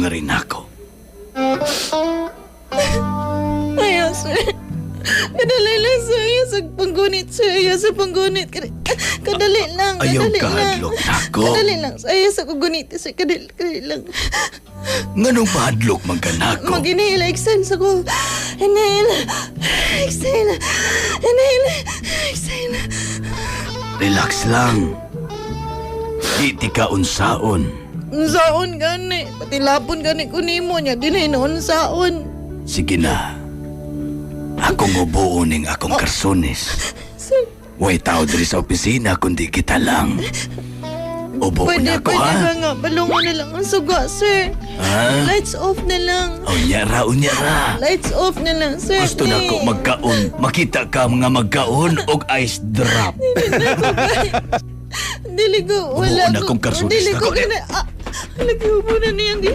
na rin ako. Ayaw, sir. Kadali lang, sir. Ayaw sa panggunit, sir. Ayaw sa panggunit. Kadali lang. Ayaw Kadali lang. kahadlok nako. Kadali lang. Ayaw sa kugunit, sir. Kadali lang. Nganong padlok man ka nako? Mag-inhale. Exhale sa ko. Inhale. Exhale. Inhale. Exhale. Relax lang. Di ka unsaon. Unsaon gani. Pati lapon gani kunimo niya. Dinay na unsaon. Sige na. Akong ubuo ning akong karsones. Sir. Way tao diri sa opisina kundi kita lang. Ubo na ako Pwede ha. ka nga. Balungan na lang ang suga, sir. Ha? Lights off na lang. Unyara. Lights off na lang, sir. Gusto na ko magkaon. Makita ka mga magkaon og ice drop. Dili ko. Ubuo Wala na ko. kong karsones Dili na ko. ko. Lagi ubo na niyang di.